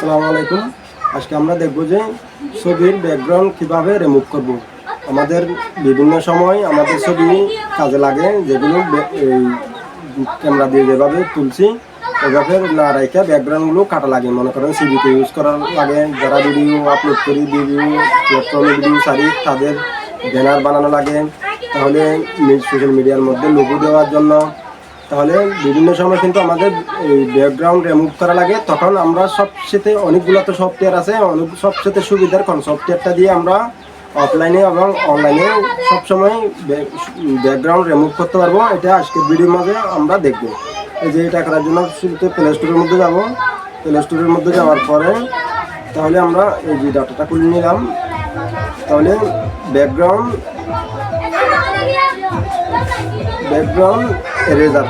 আসসালামু আলাইকুম। আজকে আমরা দেখব যে ছবির ব্যাকগ্রাউন্ড কিভাবে রিমুভ করব। আমাদের বিভিন্ন সময় আমাদের ছবি কাজে লাগে, যেগুলো এই ক্যামেরা দিয়ে যেভাবে তুলছি ওইভাবে না রেখে ব্যাকগ্রাউন্ডগুলো কাটা লাগে। মনে করেন সিভিতে ইউজ করার লাগে, যারা ভিডিও আপলোড করি, ভিডিও প্ল্যাটফর্মে ভিডিও ছাড়ি, তাদের ব্যানার বানানো লাগে, তাহলে সোশ্যাল মিডিয়ার মধ্যে লোগো দেওয়ার জন্য। তাহলে বিভিন্ন সময় কিন্তু আমাদের এই ব্যাকগ্রাউন্ড রিমুভ করা লাগে। তখন আমরা সবচেয়ে অনেকগুলো তো সফটওয়্যার আছে, অনেক সবচেয়ে সুবিধার কোন সফটওয়্যারটা দিয়ে আমরা অফলাইনে এবং অনলাইনে সবসময় ব্যাকগ্রাউন্ড রিমুভ করতে পারবো, এটা আজকের ভিডিওর মাঝে আমরা দেখব। এই যে এটা করার জন্য শুরুতে প্লে স্টোরের মধ্যে যাব। প্লে স্টোরের মধ্যে যাওয়ার পরে তাহলে আমরা এই যে ডাটাটা খুলে নিলাম। তাহলে ব্যাকগ্রাউন্ড এরেজার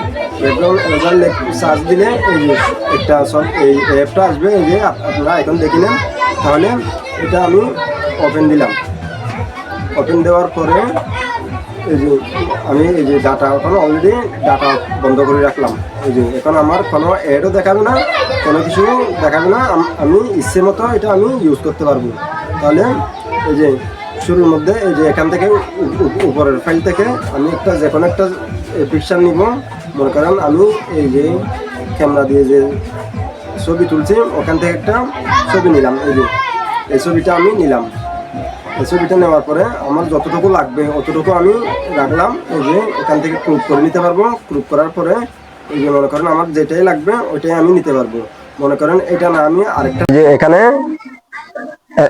সার্চ দিলে এই যে একটা সব এই অ্যাপটা আসবে। এই যে আপনারা এখন দেখে নেন। তাহলে এটা আমি ওপেন দিলাম। ওপেন দেওয়ার পরে এই যে আমি এই যে ডাটা এখন অলরেডি ডাটা বন্ধ করে রাখলাম। এই যে এখন আমার কোনো অ্যাডও দেখাবে না, কোনো কিছু দেখাবে না। আমি ইচ্ছে মতো এটা আমি ইউজ করতে পারবো। তাহলে এই যে শুরুর মধ্যে এই যে এখান থেকে উপরের ফাইল থেকে আমি একটা যে কোনো একটা পিকচার নিব। মনে করেন আমি এই যে ক্যামেরা দিয়ে যে ছবি তুলছি ওখান থেকে একটা ছবি নিলাম। এই যে এই ছবিটা আমি নিলাম। এই ছবিটা নেওয়ার পরে আমার যতটুকু লাগবে অতটুকু আমি রাখলাম। এই যে এখান থেকে ক্রপ করে নিতে পারবো। ক্রপ করার পরে এই যে মনে করেন আমার যেটাই লাগবে ওইটাই আমি নিতে পারবো। মনে করেন এটা না আমি আরেকটা, যে এখানে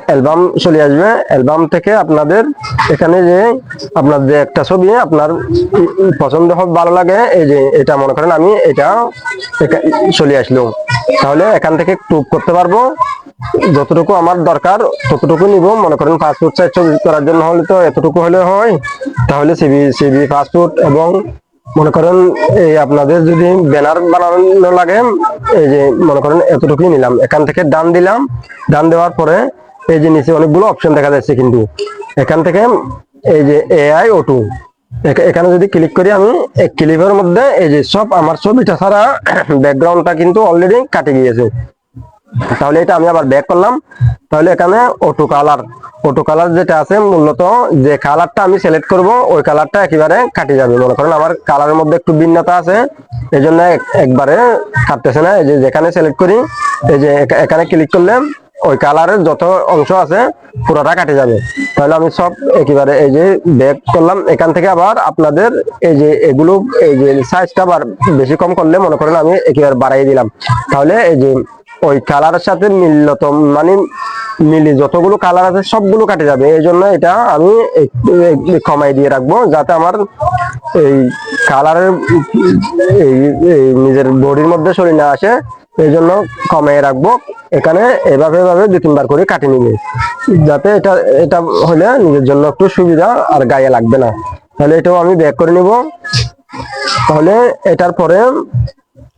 অ্যালবাম চলে আসবে। অ্যালবাম থেকে আপনাদের এখানে যে আপনার যে একটা ছবি আপনার পছন্দ হবে, ভালো লাগে, এই যে এটা মনে করেন আমি এটা চলে আসলো। তাহলে এখান থেকে ক্রপ করতে পারবো। যতটুকু আমার দরকার ততটুকু নিব। মনে করেন পাসপোর্ট সাইজ ছবি করার জন্য হলে তো এতটুকু হলে হয়। তাহলে সিভি পাসপোর্ট এবং মনে করেন এই আপনাদের যদি ব্যানার বানানো লাগে, এই যে মনে করেন এতটুকুই নিলাম। এখান থেকে ডান দিলাম। ডান দেওয়ার পরে এই যে নিচে অনেকগুলো অপশন দেখা যাচ্ছে, কিন্তু এখান থেকে এই যে এআই অটো এখানে যদি ক্লিক করি আমি এক ক্লিকের মধ্যে এই যে সব আমার ছবিটা ছাড়া ব্যাকগ্রাউন্ডটা কিন্তু অলরেডি কাটে গিয়েছে। তাহলে এটা আমি আবার ব্যাক করলাম। তাহলে এখানে অটো কালার যেটা আছে, মূলত যে কালারটা আমি সিলেক্ট করব ওই কালারটা একেবারে কাটে যাবে। মনে করেন আমার কালারের মধ্যে একটু ভিন্নতা আছে, এই জন্য একবারে কাটতেছে না। এই যে যেখানে সিলেক্ট করি এই যে এখানে ক্লিক করলে ওই কালারের যত অংশ আছে পুরোটা কাটে যাবে। তাহলে আমি সব একেবারে এই যে ব্যাক করলাম। এখান থেকে আবার আপনাদের এই যে এগুলো এই যে সাইজটা আবার বেশি কম করলে মনে করেন আমি একেবারে বাড়াই দিলাম। তাহলে এই যে ওই কালারের সাথে মানে মিলি যতগুলো কালার আছে সবগুলো কাটে যাবে। এই জন্য এটা আমি একটু কমাই দিয়ে রাখবো, যাতে আমার এই কালারের এই নিজের বডির মধ্যে সরে না আসে। এই জন্য কমাই রাখবো। এখানে এভাবে দুই তিনবার করে কাটে নিবে, যাতে এটা হলে নিজের জন্য একটু সুবিধা আর গায়ে লাগবে না। তাহলে এটাও আমি ব্যাক করে নিব। তাহলে এটার পরে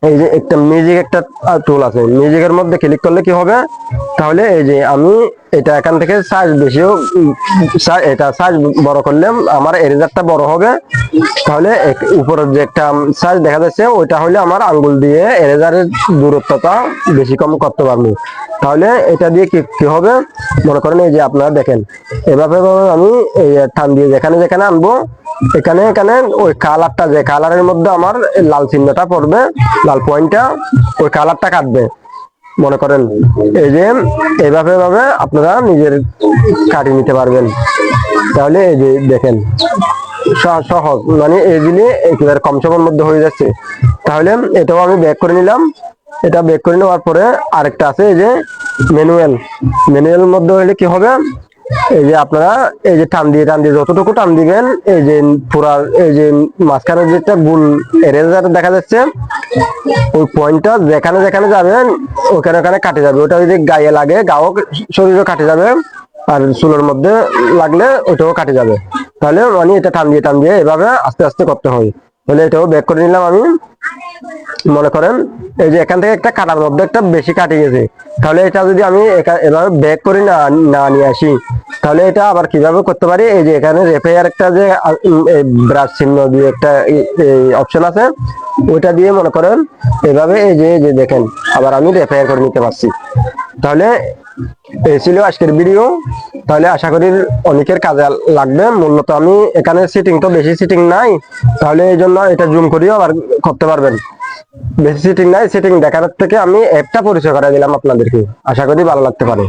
এই যে একটা মিউজিক একটা টুল আছে, মিউজিকের মধ্যে ক্লিক করলে কি হবে, তাহলে এই যে আমি এটা এখান থেকে সাইজ বেশিও এটা সাইজ বড় করলে আমার এরেজারটা বড় হবে। তাহলে উপরের যে একটা সাইজ দেখা যাচ্ছে ওইটা হলে আমার আঙ্গুল দিয়ে এরেজারের দূরত্বটা বেশি কম করতে পারবো। তাহলে এটা দিয়ে কি হবে, মনে করেন এই যে আপনারা দেখেন এভাবে আমি এই টান দিয়ে যেখানে যেখানে আনবো এখানে ওই কালারটা, যে কালারের মধ্যে আমার লাল চিহ্নটা পড়বে, লাল পয়েন্টটা, ওই কালারটা কাটবে। মনে করেন এই যে এভাবে আপনারা নিজের কাটিয়ে নিতে পারবেন। তাহলে এই যে দেখেন সহজ, মানে এগুলি একেবারে কম সময়ের মধ্যে হয়ে যাচ্ছে। তাহলে এটাও আমি ব্যাক করে নিলাম। এটা ব্যাক করে নেওয়ার পরে আরেকটা আছে এই যে ম্যানুয়াল মধ্যে হলে কি হবে, এই যে আপনারা এই যে টান দিয়ে যতটুকু টান দিবেন এই যে পুরা এই যে মাঝখানে যেটা গোল এরেজার দেখা যাচ্ছে ওই পয়েন্টটা যেখানে যেখানে যাবেন ওখানে কাটে যাবে। ওটা যদি গায়ে লাগে গাও শরীরও কাটে যাবে, আর চুলের মধ্যে লাগলে ওটাও কাটে যাবে। তাহলে মানে এটা টান দিয়ে এভাবে আস্তে আস্তে করতে হয়। তাহলে এটাও ব্যাক করে নিলাম আমি। মনে করেন এই যে এখান থেকে একটা কাটার মধ্যে একটা বেশি কাটে গেছে, তাহলে এটা যদি আমি এভাবে ব্যাক করে না নিয়ে আসি, তাহলে এটা আবার কিভাবে করতে পারি, এই যে এখানে রেফায়ার একটা যে ব্রাশ চিহ্ন দিয়ে একটা অপশন আছে, ওইটা দিয়ে মনে করেন এভাবে এই যে দেখেন আবার আমি রেফায়ার করে নিতে পারছি। তাহলে এই ছিল আজকের ভিডিও। তাহলে আশা করি অনেকের কাজে লাগবে। মূলত আমি এখানে সিটিং তো বেশি সিটিং নাই, তাহলে এই জন্য এটা জুম করিও আবার করতে পারবেন। বেশি সিটিং নাই, সিটিং দেখার থেকে আমি অ্যাপটা পরিচয় করে দিলাম আপনাদেরকে, আশা করি ভালো লাগতে পারে।